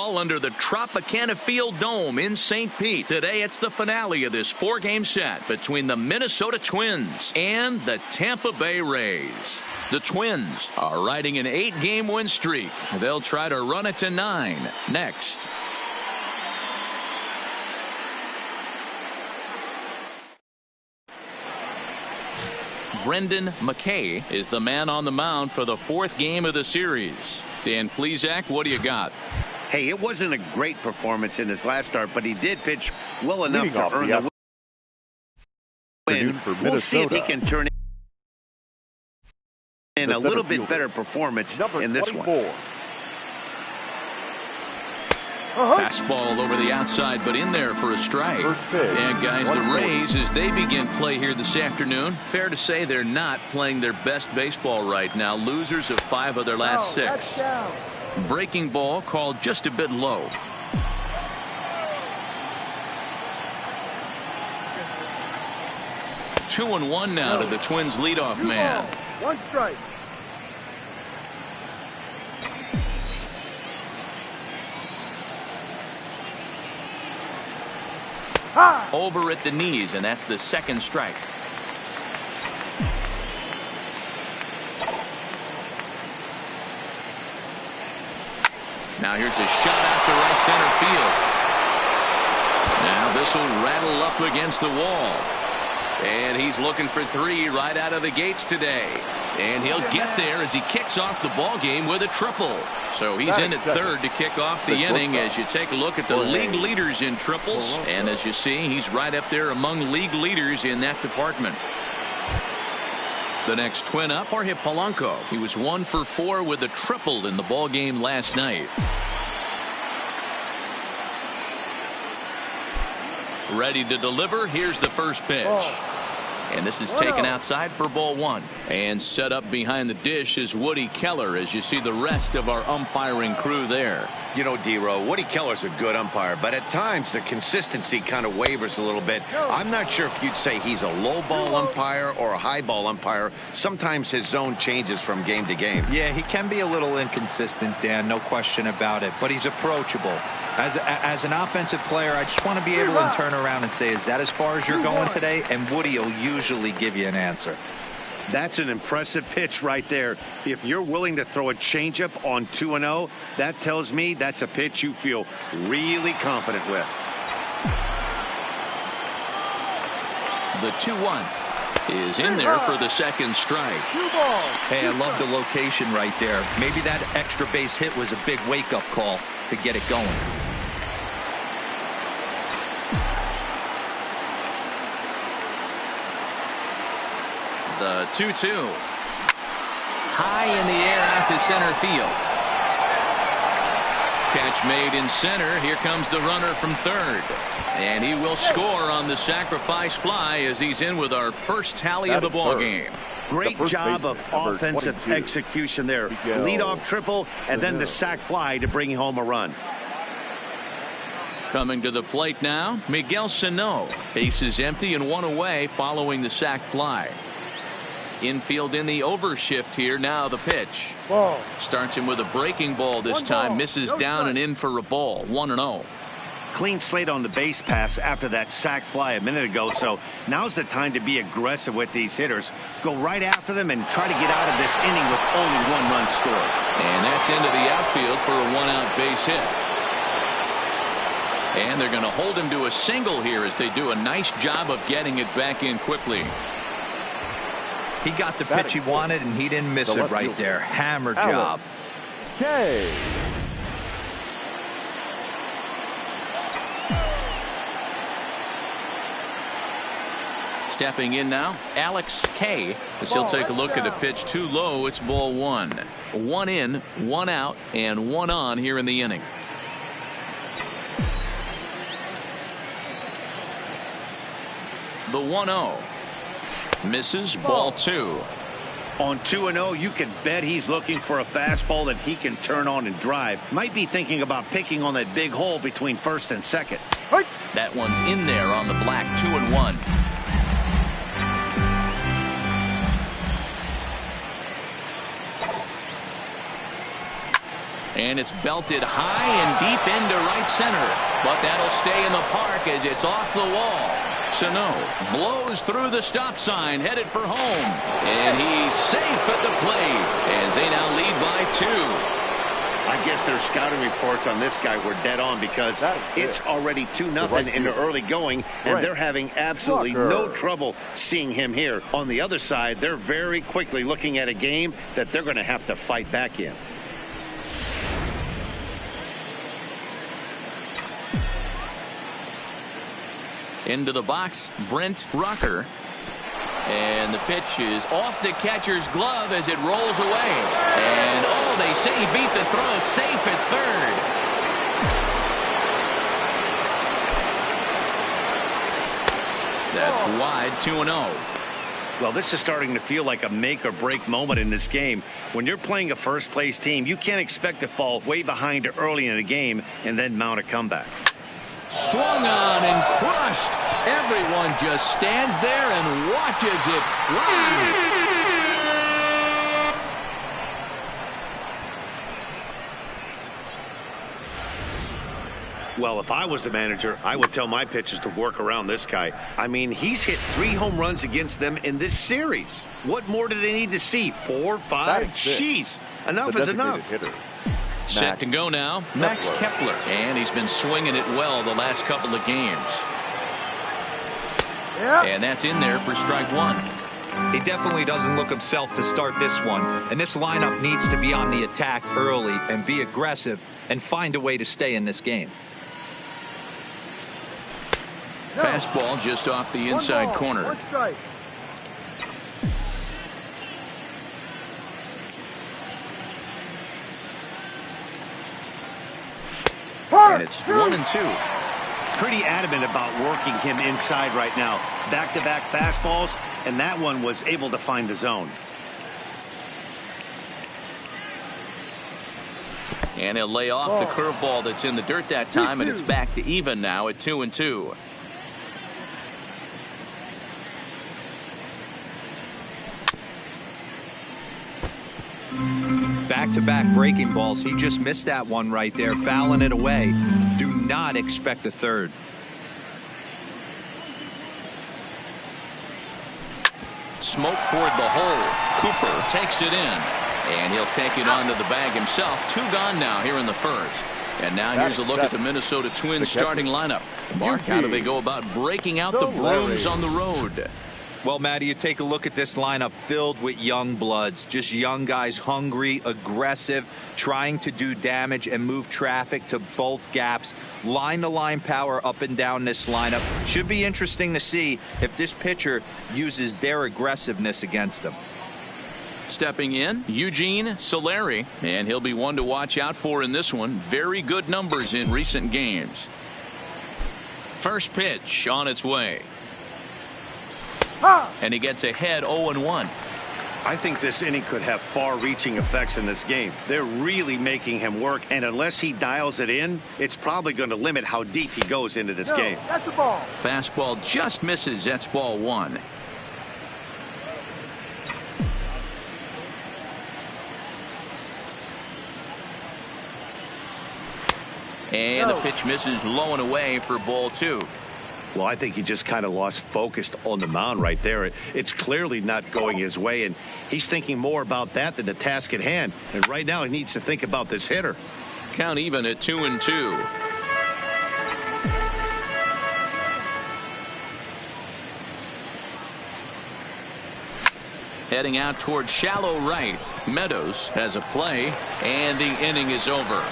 ball under the Tropicana Field Dome in St. Pete. Today it's the finale of this 4-game set between the Minnesota Twins and the Tampa Bay Rays. The Twins are riding an 8-game win streak. They'll try to run it to 9 next. Brendan McKay is the man on the mound for the 4th game of the series. Dan Plesac, what do you got? Hey, it wasn't a great performance in his last start, but he did pitch well enough to earn the win. We'll see if he can turn in a little bit better performance in this one. Fastball over the outside, but in there for a strike. And guys, the Rays, as they begin play here this afternoon, fair to say they're not playing their best baseball right now. Losers of 5 of their last 6. Breaking ball called just a bit low. Two and one now to the Twins leadoff man. 1 strike. Over at the knees, and that's the 2nd strike. Now here's a shot out to right center field. Now this will rattle up against the wall. And he's looking for 3 right out of the gates today. And he'll get there as he kicks off the ball game with a triple. So he's in at 3rd to kick off the inning as you take a look at the league leaders in triples. And as you see, he's right up there among league leaders in that department. The next twin up are Polanco. He was 1 for 4 with a triple in the ball game last night. Ready to deliver. Here's the first pitch. And this is taken outside for ball 1. And set up behind the dish is Woody Keller as you see the rest of our umpiring crew there. You know, D-Row, Woody Keller's a good umpire, but at times the consistency kind of wavers a little bit. I'm not sure if you'd say he's a low ball umpire or a high ball umpire. Sometimes his zone changes from game to game. Yeah, he can be a little inconsistent, Dan, no question about it, but he's approachable. As an offensive player, I just want to be able to turn around and say, is that as far as you're going today? And Woody will usually give you an answer. That's an impressive pitch right there. If you're willing to throw a changeup on 2-0, that tells me that's a pitch you feel really confident with. The 2-1 is in there for the 2nd strike. Hey, I love the location right there. Maybe that extra base hit was a big wake-up call to get it going. The 2-2. High in the air out to center field. Catch made in center. Here comes the runner from 3rd. And he will score on the sacrifice fly as he's in with our first tally of the ball game. Great job of offensive execution there. Leadoff triple and then the sac fly to bring home a run. Coming to the plate now, Miguel Sano. Bases empty and 1 away following the sac fly. Infield in the overshift here. Now the pitch. Starts him with a breaking ball this time. Misses down and in for a ball. 1-0. Clean slate on the base pass after that sac fly a minute ago. So now's the time to be aggressive with these hitters. Go right after them and try to get out of this inning with only 1 run scored. And that's into the outfield for a 1-out base hit. And they're going to hold him to a single here as they do a nice job of getting it back in quickly. He got the pitch he wanted, and he didn't miss it right there. Hammer job. Okay. Stepping in now, Alex K. As he'll take a look at a pitch too low. It's ball 1. 1 in, 1 out, and 1 on here in the inning. The 1-0. Misses, ball 2. On 2-0, you can bet he's looking for a fastball that he can turn on and drive. Might be thinking about picking on that big hole between 1st and 2nd. That one's in there on the black. 2-1. And it's belted high and deep into right center. But that'll stay in the park as it's off the wall. Sano blows through the stop sign, headed for home. And he's safe at the plate. And they now lead by 2. I guess their scouting reports on this guy were dead on because it's already 2-0 in the early going, and they're having absolutely no trouble seeing him here. On the other side, they're very quickly looking at a game that they're going to have to fight back in. Into the box, Brent Rucker. And the pitch is off the catcher's glove as it rolls away. And, oh, they say he beat the throw, safe at third. That's wide, 2-0. Well, this is starting to feel like a make-or-break moment in this game. When you're playing a first-place team, you can't expect to fall way behind early in the game and then mount a comeback. Swung on and crushed. Everyone just stands there and watches it fly. Well, if I was the manager, I would tell my pitchers to work around this guy. I mean, he's hit 3 home runs against them in this series. What more do they need to see? 4, 5? Jeez, enough is enough. Set to go now, Max Kepler. And he's been swinging it well the last couple of games. And that's in there for strike 1. He definitely doesn't look himself to start this one. And this lineup needs to be on the attack early and be aggressive and find a way to stay in this game. Fastball just off the inside corner. And it's 1-2. Pretty adamant about working him inside right now. Back-to-back fastballs, and that one was able to find the zone. And he'll lay off the curveball that's in the dirt that time, and it's back to even now at 2-2. Back-to-back breaking balls. He just missed that one right there, fouling it away. Do not expect a third. Smoke toward the hole. Cooper takes it in. And he'll take it onto the bag himself. 2 gone now here in the first. And now here's a look at the Minnesota Twins starting lineup. Mark, how do they go about breaking out the brooms on the road? Well, Matty, you take a look at this lineup filled with young bloods, just young guys, hungry, aggressive, trying to do damage and move traffic to both gaps. Line-to-line power up and down this lineup. Should be interesting to see if this pitcher uses their aggressiveness against them. Stepping in, Eugene Solari, and he'll be one to watch out for in this one. Very good numbers in recent games. First pitch on its way. And he gets ahead 0-1. I think this inning could have far-reaching effects in this game. They're really making him work, and unless he dials it in, it's probably going to limit how deep he goes into this game. That's the ball. Fastball just misses. That's ball 1. And the pitch misses low and away for ball 2. Well, I think he just kind of lost focus on the mound right there. It's clearly not going his way, and he's thinking more about that than the task at hand. And right now he needs to think about this hitter. Count even at 2-2. Heading out towards shallow right. Meadows has a play, and the inning is over.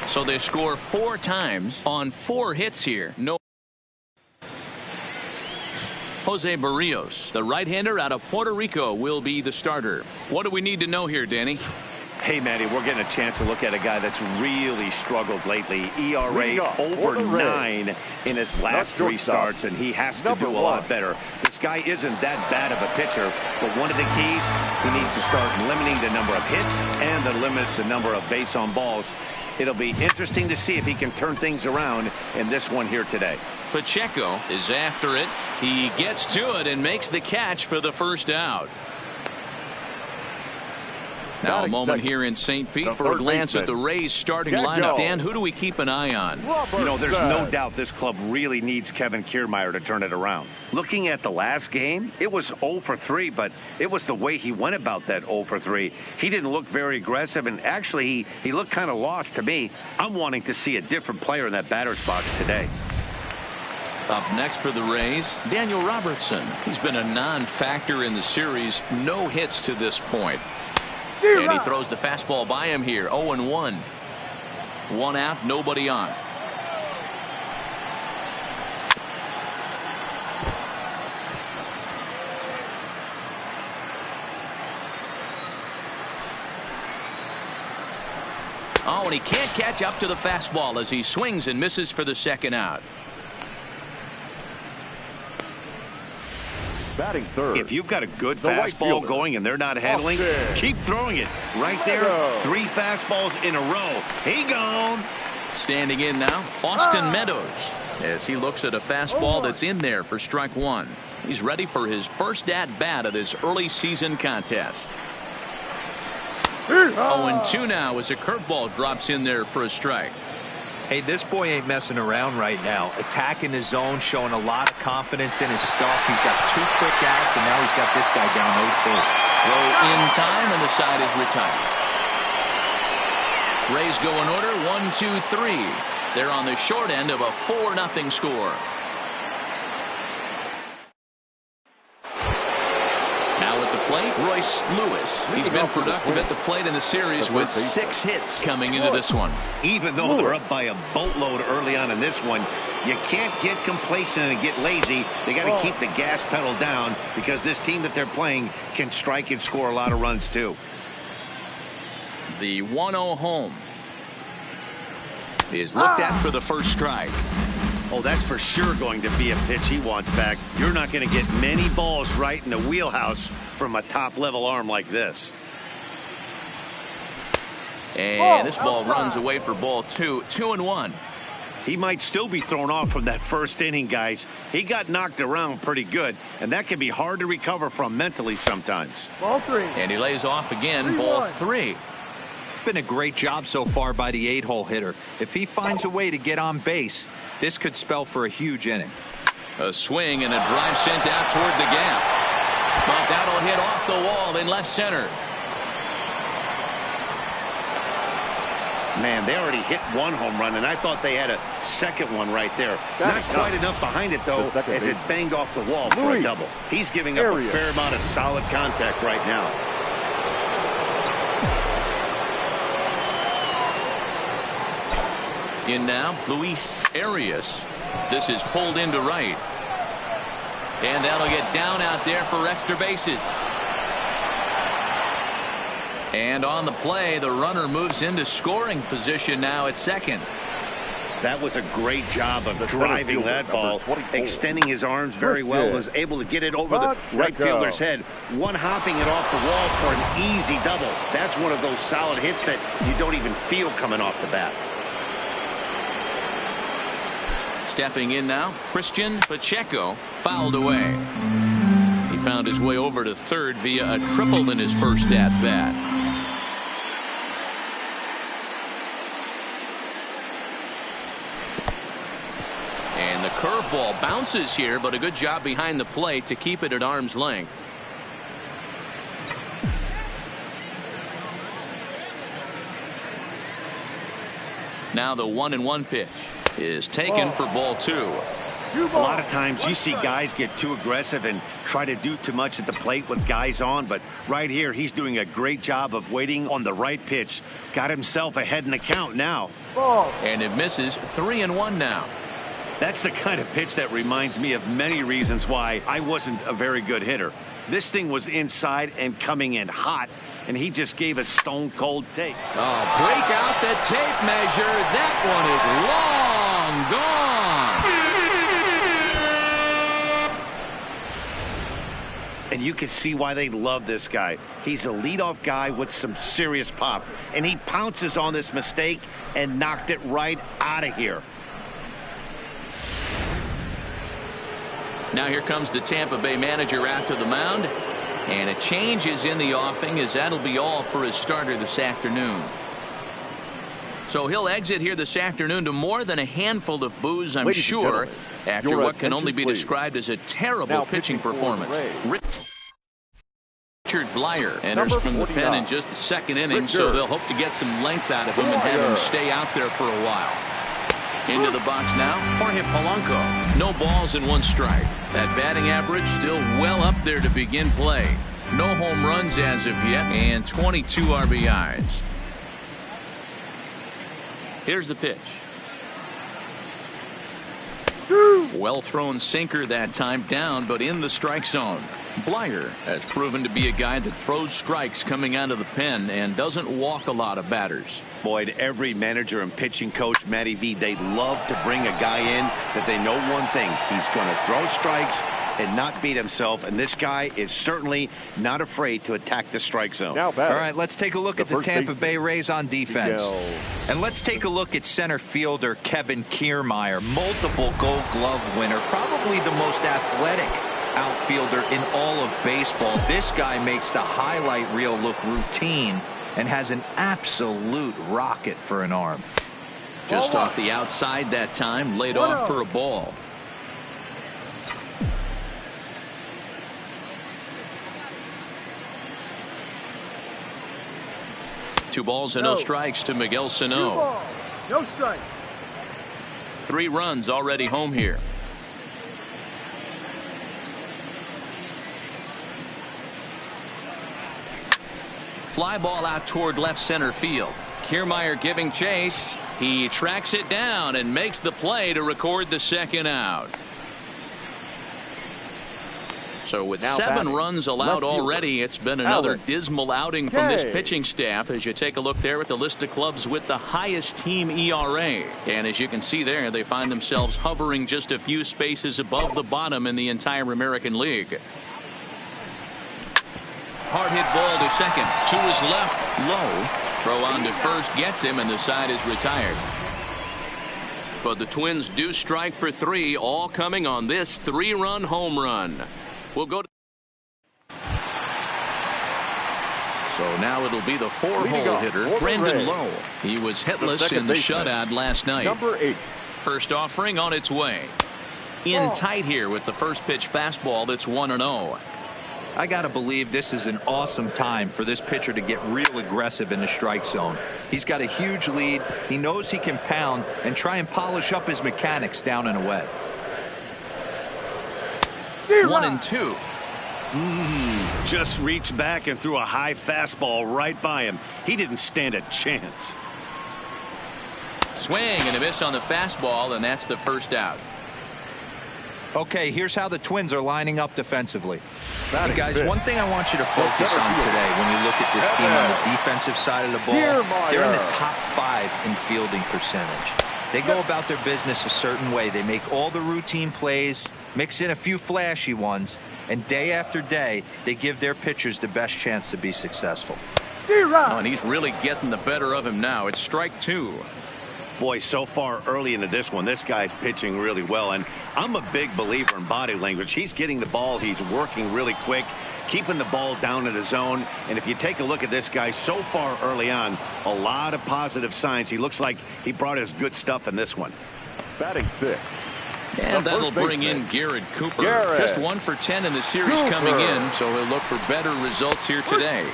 So they score 4 times on 4 hits here. No. Jose Barrios, the right-hander out of Puerto Rico, will be the starter. What do we need to know here, Danny? Hey, Matty, we're getting a chance to look at a guy that's really struggled lately. ERA over 9 in his last 3 starts, and he has to do a lot better. This guy isn't that bad of a pitcher, but one of the keys, he needs to start limiting the number of hits and to limit the number of base on balls. It'll be interesting to see if he can turn things around in this one here today. Pacheco is after it. He gets to it and makes the catch for the first out. Now a Batting moment second. here in St. Pete The for a third glance at baseman. the Rays starting Get lineup. go. Dan, who do we keep an eye on? You know, there's no doubt this club really needs Kevin Kiermaier to turn it around. Looking at the last game, it was 0 for 3, but it was the way he went about that 0 for 3. He didn't look very aggressive, and actually he looked kind of lost to me. I'm wanting to see a different player in that batter's box today. Up next for the Rays, Daniel Robertson. He's been a non-factor in the series. No hits to this point. And he throws the fastball by him here. 0-1. One out, nobody on. Oh, and he can't catch up to the fastball as he swings and misses for the second out. Batting third. If you've got a good The right fastball fielder. going and they're not handling, Austin. keep throwing it. Right there, Meadows. 3 fastballs in a row. He gone. Standing in now, Austin Meadows, as he looks at a fastball that's in there for strike one. He's ready for his first at-bat of this early season contest. 0-2 now as a curveball drops in there for a strike. Hey, this boy ain't messing around right now. Attacking his zone, showing a lot of confidence in his stuff. He's got 2 quick outs, and now he's got this guy down 0-2. Throw in time, and the side is retired. Rays go in order, 1-2-3. They're on the short end of a 4-0 score. Now at the plate, Royce Lewis. He's been productive at the plate in the series with 6 hits coming into this one. Even though they're up by a boatload early on in this one, you can't get complacent and get lazy. They got to keep the gas pedal down because this team that they're playing can strike and score a lot of runs too. The 1-0 home is looked at for the first strike. Oh, that's for sure going to be a pitch he wants back. You're not going to get many balls right in the wheelhouse from a top-level arm like this. And this ball runs away for ball 2. 2-1. He might still be thrown off from that first inning, guys. He got knocked around pretty good, and that can be hard to recover from mentally sometimes. Ball 3. And he lays off again, ball 3. It's been a great job so far by the 8-hole hitter. If he finds a way to get on base, this could spell for a huge inning. A swing and a drive sent out toward the gap. But that'll hit off the wall in left center. Man, they already hit 1 home run, and I thought they had a second one right there. Not quite enough behind it, though, as it banged off the wall for a double. He's giving up a fair amount of solid contact right now. In now, Luis Arias. This is pulled into right. And that'll get down out there for extra bases. And on the play, the runner moves into scoring position now at second. That was a great job of driving that ball, extending his arms very well, was able to get it over the right fielder's head, one-hopping it off the wall for an easy double. That's one of those solid hits that you don't even feel coming off the bat. Stepping in now, Christian Pacheco fouled away. He found his way over to third via a triple in his first at-bat. And the curveball bounces here, but a good job behind the plate to keep it at arm's length. Now the 1-1 pitch is taken for ball 2. A lot of times you see guys get too aggressive and try to do too much at the plate with guys on, but right here he's doing a great job of waiting on the right pitch. Got himself ahead in the count now. And it misses. 3-1 now. That's the kind of pitch that reminds me of many reasons why I wasn't a very good hitter. This thing was inside and coming in hot, and he just gave a stone-cold take. Oh, break out the tape measure. That one is long gone. And you can see why they love this guy. He's a leadoff guy with some serious pop, and he pounces on this mistake and knocked it right out of here. Now here comes the Tampa Bay manager out to the mound. And a change is in the offing, as that'll be all for his starter this afternoon. So he'll exit here this afternoon to more than a handful of boos, I'm sure, after what can only be described as a terrible pitching performance. Richard Blyer enters from the pen in just the second inning, so they'll hope to get some length out of him and have him stay out there for a while. Into the box now, Jorge Polanco. No balls and 1 strike. That batting average still well up there to begin play. No home runs as of yet, and 22 RBIs. Here's the pitch. Well thrown sinker that time, down but in the strike zone. Blyer has proven to be a guy that throws strikes coming out of the pen and doesn't walk a lot of batters. Boyd, every manager and pitching coach, Matty V, they love to bring a guy in that they know one thing. He's going to throw strikes and not beat himself, and this guy is certainly not afraid to attack the strike zone. All right, let's take a look at the Tampa Bay Rays on defense. And let's take a look at center fielder Kevin Kiermaier, multiple Gold Glove winner, probably the most athletic outfielder in all of baseball. This guy makes the highlight reel look routine and has an absolute rocket for an arm. Just off the outside that time, laid off for a ball. Two balls and no strikes to Miguel Sano. No strike. 3 runs already home here. Fly ball out toward left center field. Kiermaier giving chase. He tracks it down and makes the play to record the second out. So with 7 runs allowed already, it's been another dismal outing from this pitching staff as you take a look there at the list of clubs with the highest team ERA. And as you can see there, they find themselves hovering just a few spaces above the bottom in the entire American League. Hard hit ball to second. To his left, low. Throw on to first gets him, and the side is retired. But the Twins do strike for 3, all coming on this 3-run home run. We'll go to. So now it'll be the 4-hole hitter, Brandon Lowe. He was hitless in the shutout last night. Number 8. First offering on its way. In tight here with the first pitch fastball that's 1-0. I got to believe this is an awesome time for this pitcher to get real aggressive in the strike zone. He's got a huge lead. He knows he can pound and try and polish up his mechanics down and away. 1-2. Just reached back and threw a high fastball right by him. He didn't stand a chance. Swing and a miss on the fastball, and that's the first out. Okay, here's how the Twins are lining up defensively. Hey guys, one thing I want you to focus on today when you look at this team on the defensive side of the ball, they're in the top 5 in fielding percentage. They go about their business a certain way. They make all the routine plays, mix in a few flashy ones, and day after day, they give their pitchers the best chance to be successful. Oh, and he's really getting the better of him now. It's strike 2. Boy, so far early into this one, this guy's pitching really well, and I'm a big believer in body language. He's getting the ball, he's working really quick, keeping the ball down in the zone, and if you take a look at this guy so far early on, a lot of positive signs. He looks like he brought his good stuff in this one. Batting 6. And that'll bring in Garrett Cooper. Just 1 for 10 in the series coming in, so he'll look for better results here today.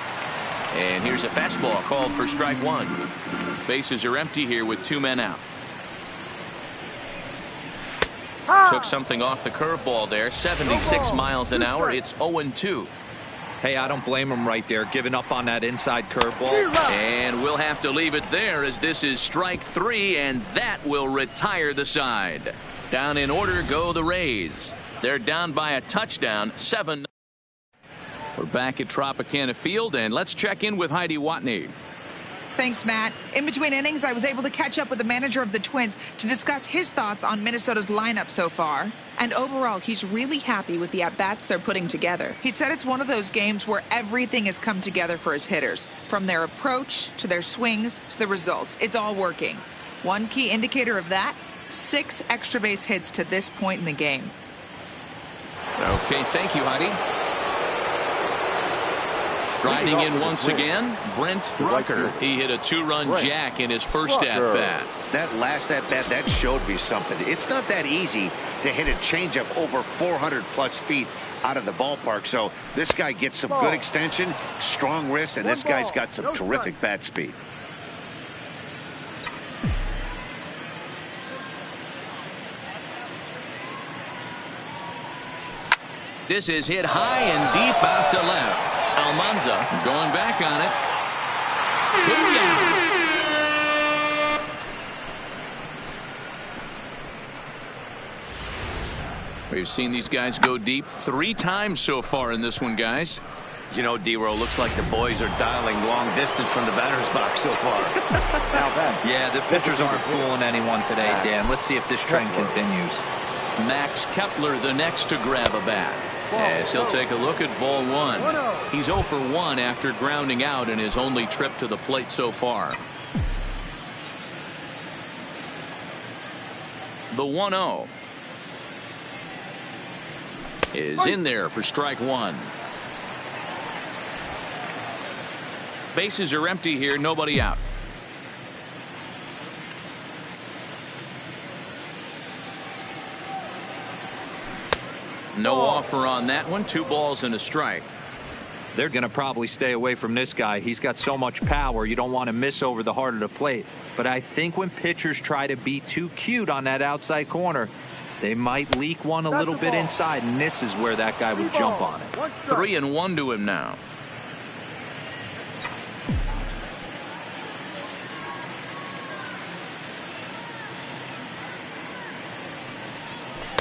And here's a fastball called for strike 1. Bases are empty here with 2 men out. Took something off the curveball there. 76 miles an hour. It's 0-2. Hey, I don't blame him right there, giving up on that inside curveball. And we'll have to leave it there as this is strike 3, and that will retire the side. Down in order go the Rays. They're down by a touchdown, 7. We're back at Tropicana Field, and let's check in with Heidi Watney. Thanks, Matt. In between innings, I was able to catch up with the manager of the Twins to discuss his thoughts on Minnesota's lineup so far. And overall, he's really happy with the at-bats they're putting together. He said it's one of those games where everything has come together for his hitters. From their approach, to their swings, to the results. It's all working. One key indicator of that, 6 extra base hits to this point in the game. Okay, thank you, Heidi. Striding in once again, Brent Rucker. He hit a 2-run jack in his first at-bat. That last at-bat, that showed me something. It's not that easy to hit a changeup over 400-plus feet out of the ballpark. So this guy gets some good extension, strong wrist, and this guy's got some terrific bat speed. This is hit high and deep out to left. Almanza going back on it. Booyah! We've seen these guys go deep 3 times so far in this one, guys. You know, D-Row, looks like the boys are dialing long distance from the batter's box so far. Yeah, the pitchers aren't fooling anyone today, Dan. Let's see if this trend continues. Max Kepler the next to grab a bat. As he'll take a look at ball 1. He's 0 for 1 after grounding out in his only trip to the plate so far. The 1-0 is in there for strike 1. Bases are empty here, nobody out. No offer on that one. 2 balls and a strike. They're going to probably stay away from this guy. He's got so much power. You don't want to miss over the heart of the plate. But I think when pitchers try to be too cute on that outside corner, they might leak one a little bit inside, and this is where that guy would jump on it. 3-1 to him now.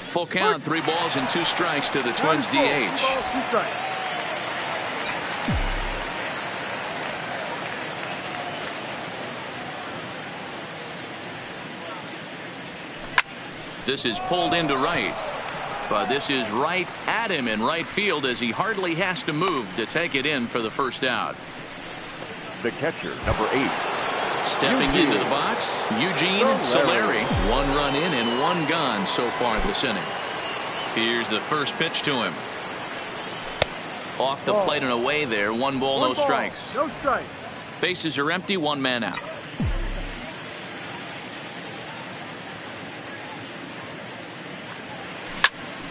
Full count, 3 balls and 2 strikes to the Twins DH. This is pulled into right, but this is right at him in right field as he hardly has to move to take it in for the first out. The catcher, number 8. Stepping into the box, Eugene Solari. 1 run in and 1 gone so far this inning. Here's the first pitch to him. Off the plate and away there. 1 ball, no strikes. No strike. Bases are empty, 1 man out.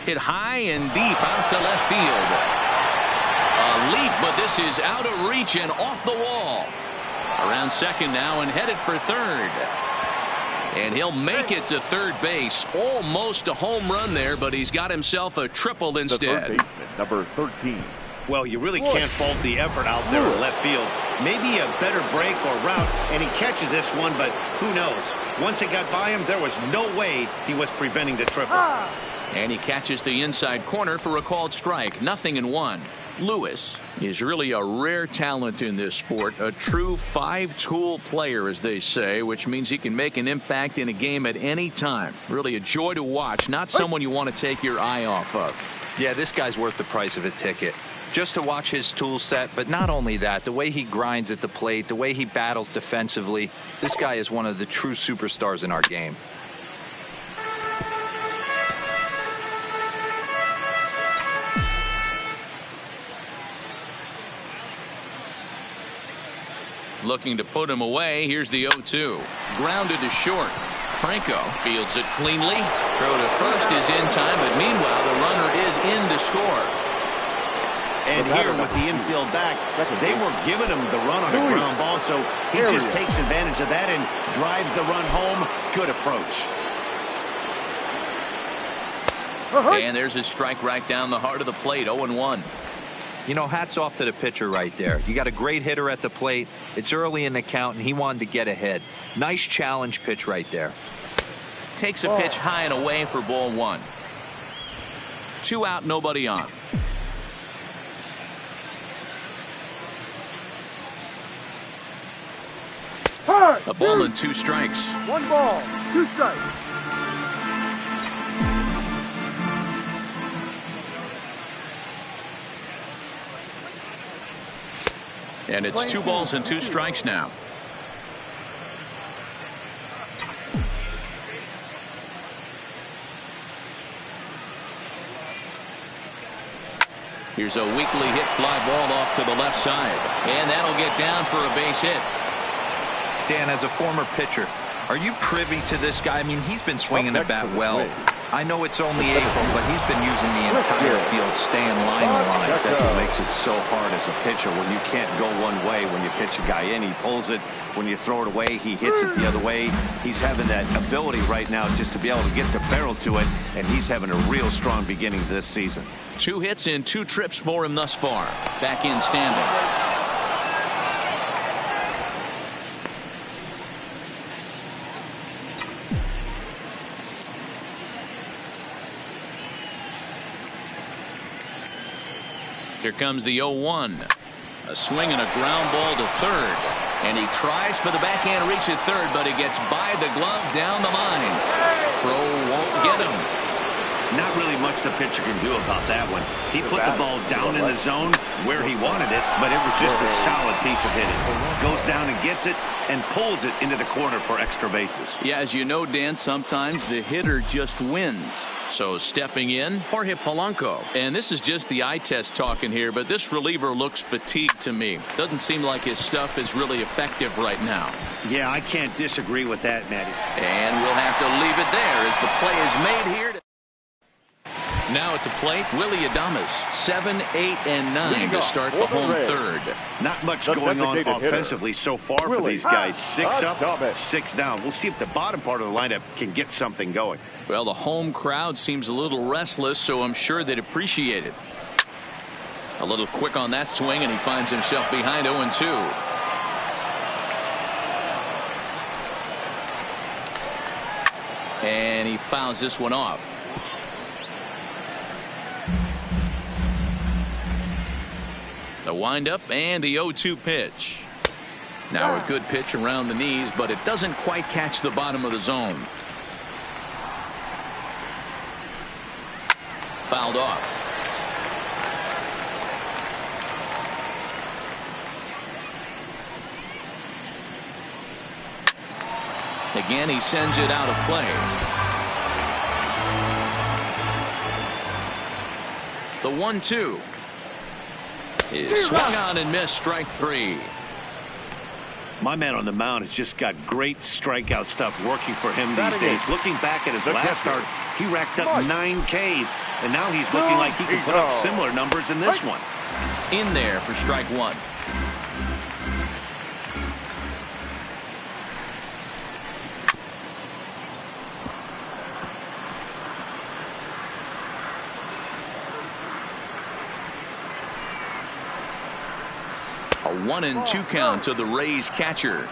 Hit high and deep out to left field. A leap, but this is out of reach and off the wall. Around second now and headed for third. And he'll make it to third base. Almost a home run there, but he's got himself a triple instead. The third baseman, number 13. Well, you really can't fault the effort out there in left field. Maybe a better break or route, and he catches this one, but who knows? Once it got by him, there was no way he was preventing the triple. And he catches the inside corner for a called strike. 0-1. Lewis is really a rare talent in this sport, a true 5-tool player, as they say, which means he can make an impact in a game at any time. Really a joy to watch, not someone you want to take your eye off of. Yeah, this guy's worth the price of a ticket. Just to watch his tool set, but not only that, the way he grinds at the plate, the way he battles defensively, this guy is one of the true superstars in our game. Looking to put him away. Here's the 0-2. Grounded to short. Franco fields it cleanly. Throw to first is in time, but meanwhile the runner is in to score. And here with the infield back, they were giving him the run on a ground ball, so he just takes advantage of that and drives the run home. Good approach. And there's a strike right down the heart of the plate. 0-1. You know, hats off to the pitcher right there. You got a great hitter at the plate. It's early in the count, and he wanted to get ahead. Nice challenge pitch right there. Takes a pitch high and away for ball 1. 2 out, nobody on. A ball and 2 strikes. 1 ball, 2 strikes. And it's 2 balls and 2 strikes now. Here's a weakly hit fly ball off to the left side. And that'll get down for a base hit. Dan, as a former pitcher, are you privy to this guy? I mean, he's been swinging the bat well. I know it's only April, but he's been using the entire field, staying line to line. That's what makes it so hard as a pitcher when you can't go one way. When you pitch a guy in, he pulls it. When you throw it away, he hits it the other way. He's having that ability right now just to be able to get the barrel to it, and he's having a real strong beginning this season. 2 hits in 2 trips for him thus far. Back in standing. Here comes the 0-1. A swing and a ground ball to third. And he tries for the backhand reach at third, but he gets by the glove down the line. Throw won't get him. Not really much the pitcher can do about that one. He put the ball down in the zone where he wanted it, but it was just a solid piece of hitting. Goes down and gets it and pulls it into the corner for extra bases. Yeah, as you know, Dan, sometimes the hitter just wins. So stepping in, Jorge Polanco. And this is just the eye test talking here, but this reliever looks fatigued to me. Doesn't seem like his stuff is really effective right now. Yeah, I can't disagree with that, Matty. And we'll have to leave it there as the play is made here. Now at the plate, Willie Adames, 7, 8, and 9 to start the home third. Not much going on offensively so far for these guys. 6 up, 6 down. We'll see if the bottom part of the lineup can get something going. Well, the home crowd seems a little restless, so I'm sure they'd appreciate it. A little quick on that swing, and he finds himself behind 0-2. And he fouls this one off. The windup and the 0-2 pitch. Now a good pitch around the knees, but it doesn't quite catch the bottom of the zone. Fouled off. Again, he sends it out of play. The 1-2 is swung on and missed, strike 3. My man on the mound has just got great strikeout stuff working for him these days. Looking back at his last start, he racked up 9 Ks, and now he's looking like he can put up similar numbers in this one. In there for strike 1. A 1-2 count to the Rays catcher.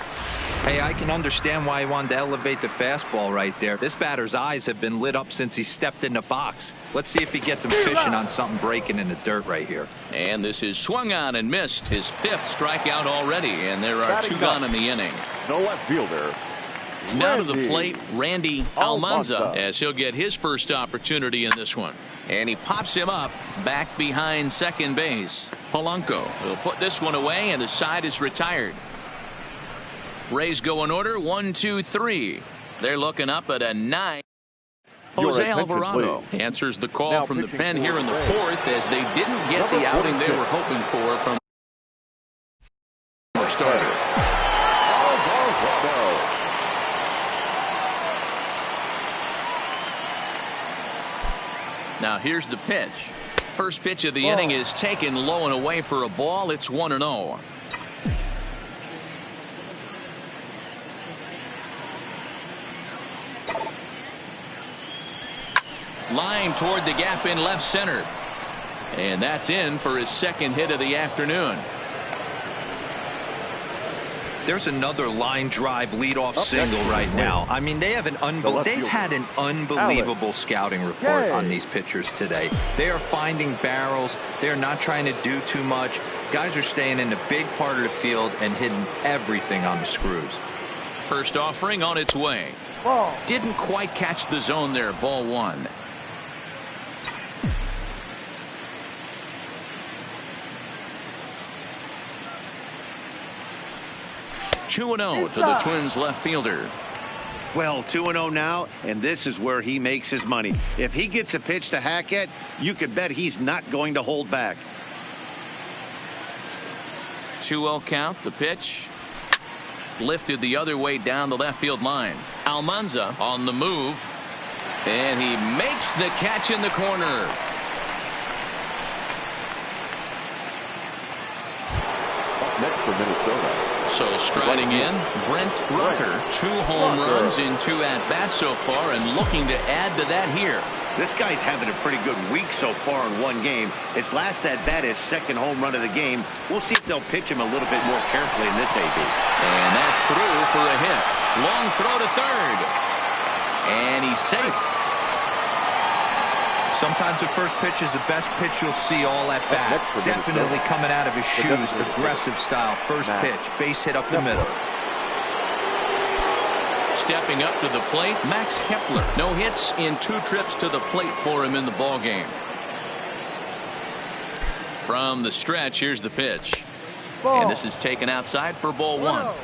Hey, I can understand why he wanted to elevate the fastball right there. This batter's eyes have been lit up since he stepped in the box. Let's see if he gets him fishing on something breaking in the dirt right here. And this is swung on and missed, his 5th strikeout already, and there are 2 gone in the inning. The left fielder. Now to the plate, Randy Almanza, as he'll get his first opportunity in this one. And he pops him up back behind second base. Polanco will put this one away, and the side is retired. Rays go in order, 1, 2, 3. They're looking up at a 9. Jose Alvarado answers the call now from the pen here in the 4th, as they didn't get the outing they were hoping for from their starter. Now here's the pitch. First pitch of the inning is taken low and away for a ball. It's 1-0. Line toward the gap in left center. And that's in for his 2nd hit of the afternoon. There's another line drive leadoff single right now. I mean, they've had an unbelievable scouting report on these pitchers today. They are finding barrels. They're not trying to do too much. Guys are staying in the big part of the field and hitting everything on the screws. First offering on its way. Didn't quite catch the zone there. Ball 1. Two 2-0 to the Twins left fielder. Well, 2-0 now, and this is where he makes his money. If he gets a pitch to hack at, you could bet he's not going to hold back. 2-0 count. The pitch lifted the other way down the left field line. Almanza on the move, and he makes the catch in the corner. Next for Minnesota. So striding in, Brent Rucker. 2 home runs in 2 at-bats so far, and looking to add to that here. This guy's having a pretty good week so far in 1 game. His last at-bat is 2nd home run of the game. We'll see if they'll pitch him a little bit more carefully in this AB. And that's through for a hit. Long throw to third. And he's safe. Sometimes the first pitch is the best pitch you'll see all at bat. Definitely coming out of his shoes. Aggressive style. First pitch. Base hit up the middle. Stepping up to the plate, Max Kepler. No hits in 2 trips to the plate for him in the ball game. From the stretch, here's the pitch. And this is taken outside for ball 1.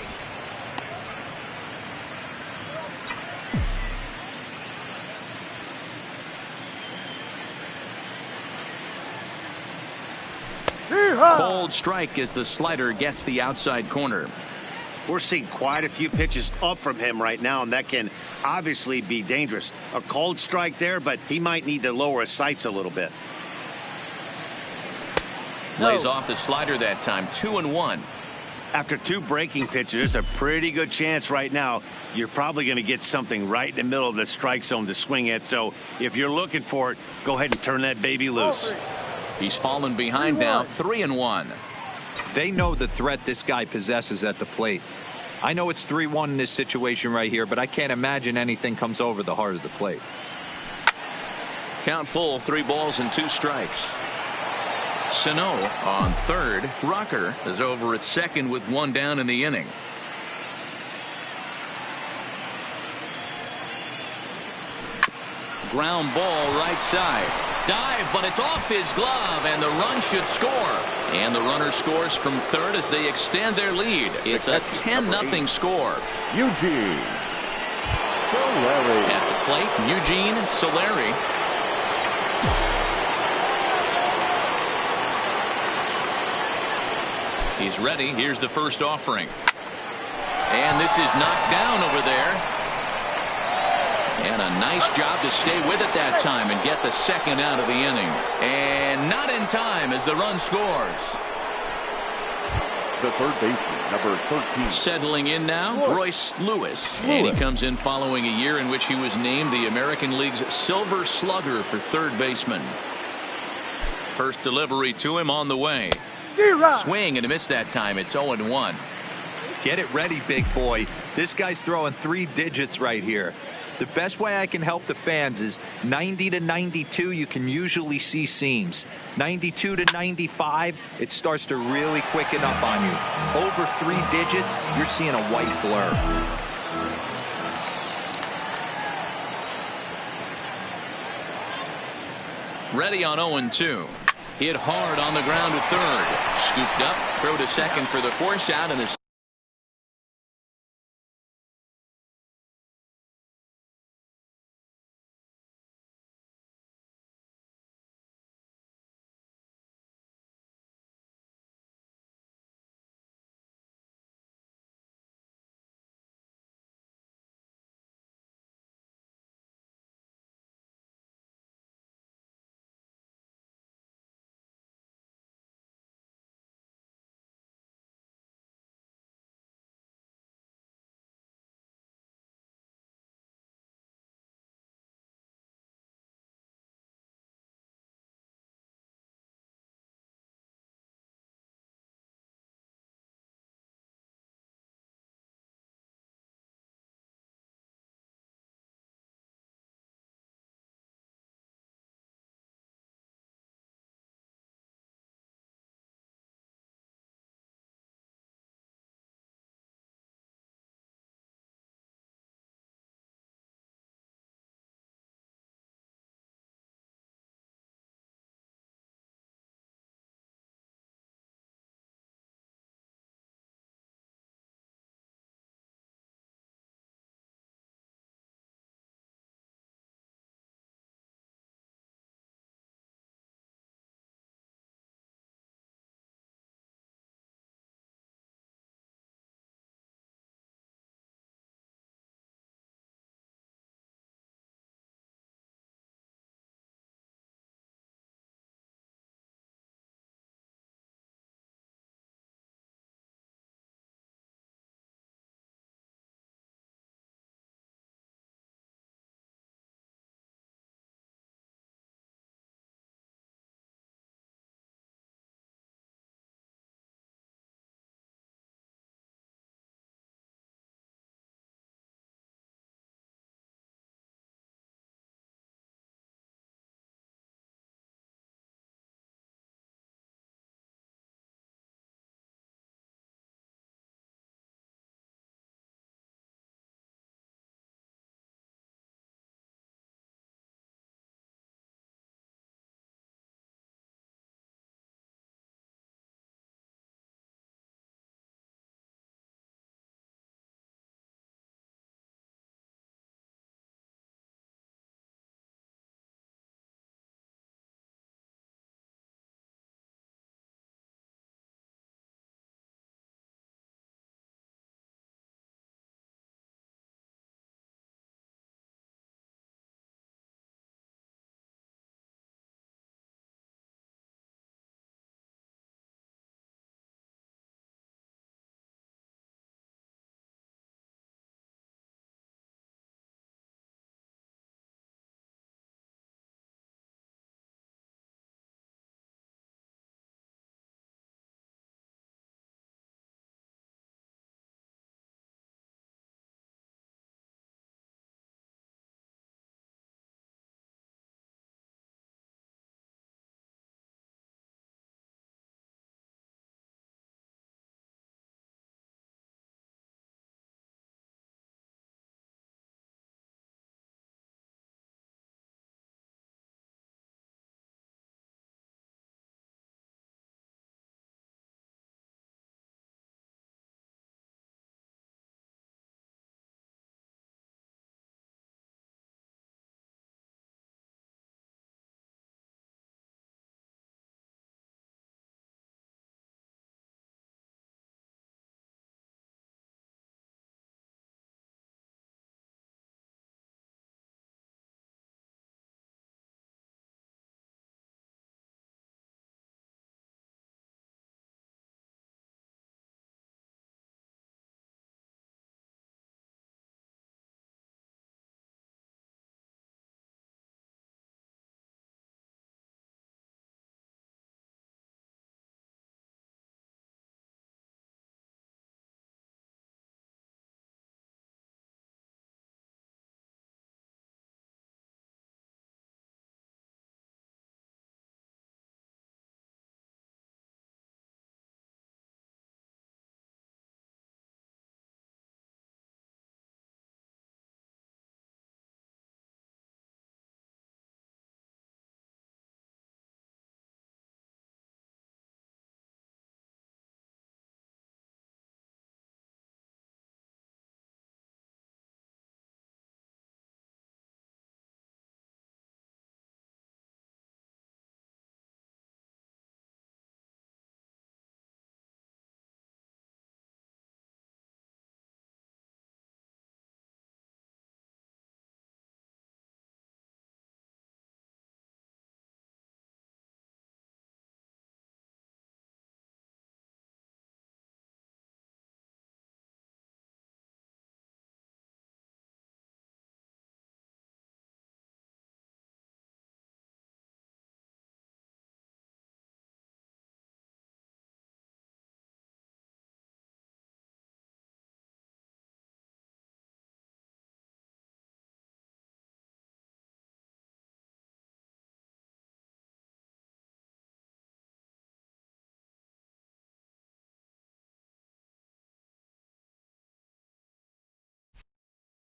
Cold strike as the slider gets the outside corner. We're seeing quite a few pitches up from him right now, and that can obviously be dangerous. A cold strike there, but he might need to lower his sights a little bit. Lays off the slider that time. 2-1. After 2 breaking pitches, there's a pretty good chance right now you're probably going to get something right in the middle of the strike zone to swing at. So if you're looking for it, go ahead and turn that baby loose. He's fallen behind now. 3-1. They know the threat this guy possesses at the plate. I know it's 3-1 in this situation right here, but I can't imagine anything comes over the heart of the plate. Count full. 3 balls and 2 strikes. Sano on third. Rucker is over at second with 1 down in the inning. Ground ball right side. Dive, but it's off his glove, and the run should score. And the runner scores from third as they extend their lead. It's a 10-0 score. Eugene Solari. At the plate, Eugene Solari. He's ready. Here's the first offering. And this is knocked down over there. And a nice job to stay with it that time and get the second out of the inning. And not in time as the run scores. The third baseman, number 13. Settling in now, Royce Lewis. And he comes in following a year in which he was named the American League's Silver Slugger for third baseman. First delivery to him on the way. Swing and a miss that time. It's 0-1. Get it ready, big boy. This guy's throwing 3 digits right here. The best way I can help the fans is 90 to 92, you can usually see seams. 92 to 95, it starts to really quicken up on you. Over 3 digits, you're seeing a white blur. Ready on 0-2. Hit hard on the ground to third. Scooped up, throw to second for the force out, and the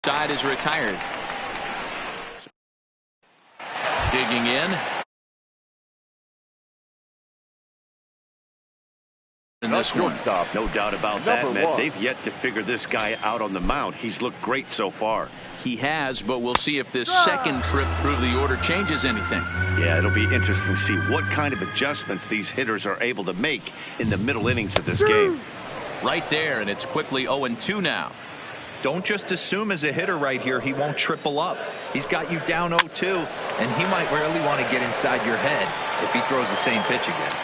side is retired. Digging in. In this one. No doubt about that, man. They've yet to figure this guy out on the mound. He's looked great so far. He has, but we'll see if this second trip through the order changes anything. Yeah, it'll be interesting to see what kind of adjustments these hitters are able to make in the middle innings of this game. Right there, and it's quickly 0-2 now. Don't just assume as a hitter right here he won't triple up. He's got you down 0-2, and he might really want to get inside your head if he throws the same pitch again.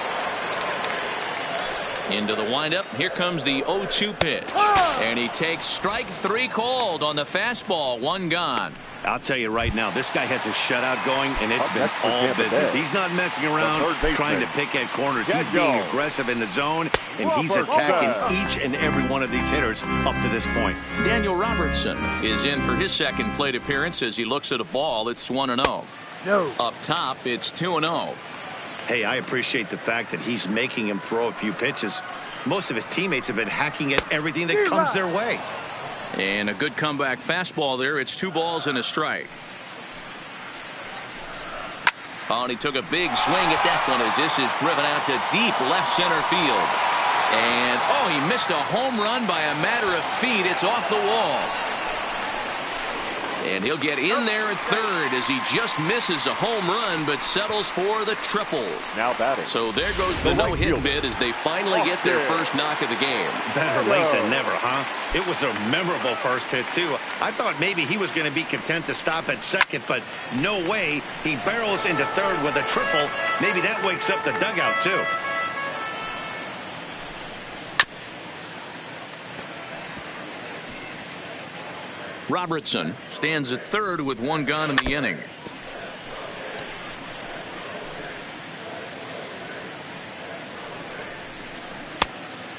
Into the windup. Here comes the 0-2 pitch. And he takes strike 3 called on the fastball. 1 gone. I'll tell you right now, this guy has a shutout going, and it's been all business. He's not messing around trying to pick at corners. He's being aggressive in the zone, and he's attacking each and every one of these hitters up to this point. Daniel Robertson is in for his second plate appearance as he looks at a ball. It's 1-0. Up top, it's 2-0. Hey, I appreciate the fact that he's making him throw a few pitches. Most of his teammates have been hacking at everything that comes their way. And a good comeback fastball there. It's 2 balls and a strike. Oh, and he took a big swing at that one as this is driven out to deep left center field. And, oh, he missed a home run by a matter of feet. It's off the wall. And he'll get in there at third as he just misses a home run but settles for the triple. Now batting. So there goes the no-hit bid as they finally get their first knock of the game. Better late than never, huh? It was a memorable first hit, too. I thought maybe he was going to be content to stop at second, but no way. He barrels into third with a triple. Maybe that wakes up the dugout, too. Robertson stands at third with 1 gone in the inning.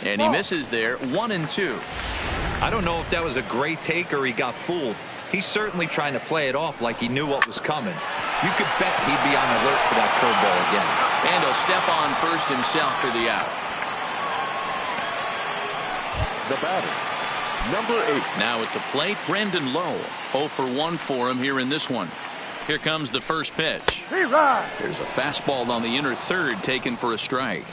And he misses there. 1-2. I don't know if that was a great take or he got fooled. He's certainly trying to play it off like he knew what was coming. You could bet he'd be on alert for that curveball again. And he'll step on first himself for the out. The batter, number 8. Now at the plate, Brandon Lowe. 0 for 1 for him here in this one. Here comes the first pitch. There's a fastball on the inner third taken for a strike.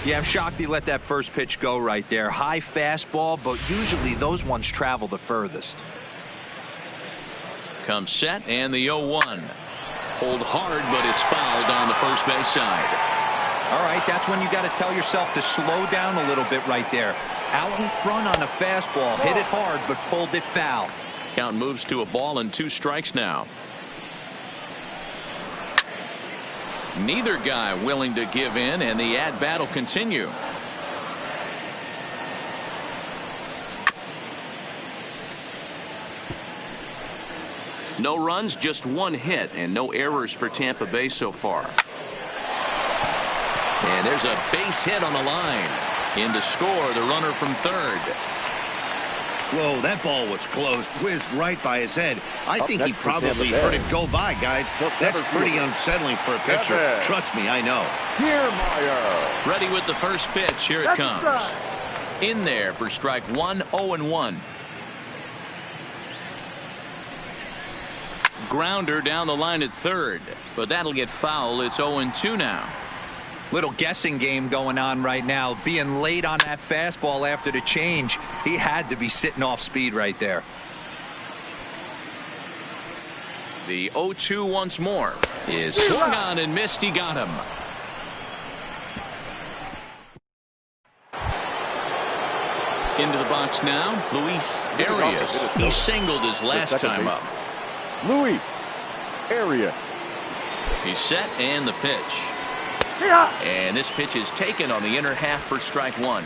Yeah, I'm shocked he let that first pitch go right there. High fastball, but usually those ones travel the furthest. Comes set and the 0-1. Hold hard, but it's fouled on the first base side. All right, that's when you got to tell yourself to slow down a little bit right there. Out in front on the fastball, hit it hard, but pulled it foul. Count moves to a ball and 2 strikes now. Neither guy willing to give in, and the at-bat will continue. No runs, just 1 hit, and no errors for Tampa Bay so far. And there's a base hit on the line. In to score, the runner from third. Whoa, that ball was close. Whizzed right by his head. I think he probably heard it go by, guys. That's pretty unsettling for a pitcher. Trust me, I know. Kiermaier. Ready with the first pitch. Here it comes. In there for strike 1, 0-1. Grounder down the line at third, but that'll get foul. It's 0-2 now. Little guessing game going on right now. Being late on that fastball after the change. He had to be sitting off speed right there. The 0-2 once more is swung on and missed. He got him. Into the box now, Luis Arias. He singled his last time up. Luis Arias. He's set and the pitch. And this pitch is taken on the inner half for strike 1.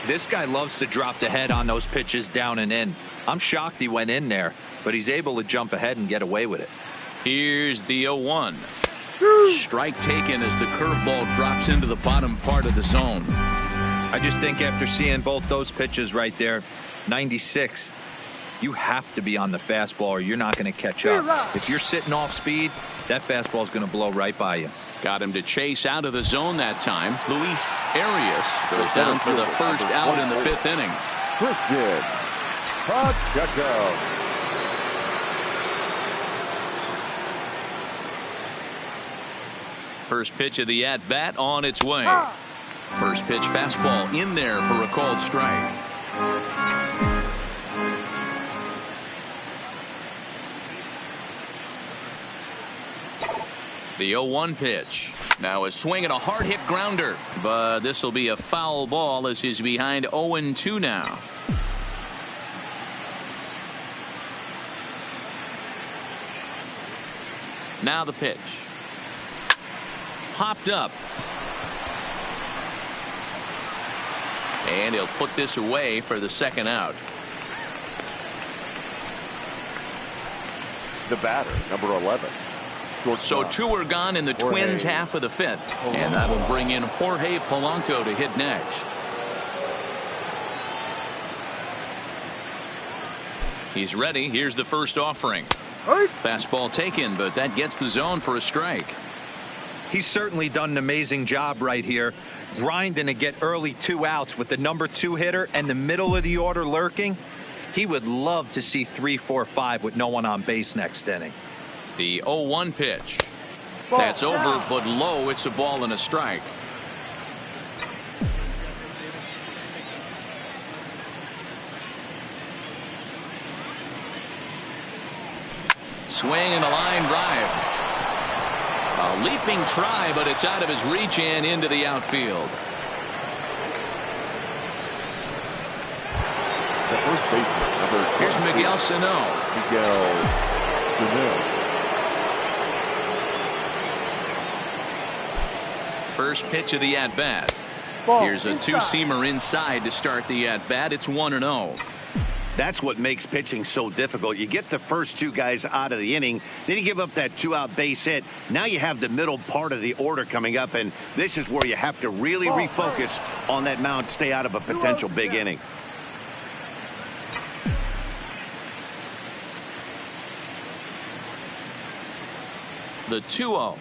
This guy loves to drop the head on those pitches down and in. I'm shocked he went in there, but he's able to jump ahead and get away with it. Here's the 0-1. Strike taken as the curveball drops into the bottom part of the zone. I just think after seeing both those pitches right there, 96, you have to be on the fastball or you're not going to catch up. If you're sitting off speed, that fastball is going to blow right by you. Got him to chase out of the zone that time. Luis Arias goes down for the first out in the 5th inning. Christian Pacheco. First pitch of the at-bat on its way. First pitch fastball in there for a called strike. The 0-1 pitch. Now a swing and a hard hit grounder, but this will be a foul ball as he's behind 0-2 now. Now the pitch. Popped up. And he'll put this away for the second out. The batter, number 11. So two are gone in the Twins' half of the fifth. And that'll bring in Jorge Polanco to hit next. He's ready. Here's the first offering. Fastball taken, but that gets the zone for a strike. He's certainly done an amazing job right here, grinding to get early 2 outs with the number 2 hitter and the middle of the order lurking. He would love to see 3, 4, 5 with no one on base next inning. The 0-1 pitch. That's over, but low. It's a ball and a strike. Swing and a line drive. A leaping try, but it's out of his reach and into the outfield. The first baseman, number 22. Here's Miguel Sano. Miguel Sano. First pitch of the at-bat. Here's a two-seamer inside to start the at-bat. It's 1-0. That's what makes pitching so difficult. You get the first 2 guys out of the inning, then you give up that 2-out base hit. Now you have the middle part of the order coming up, and this is where you have to really refocus on that mound, stay out of a potential big inning. The 2-0.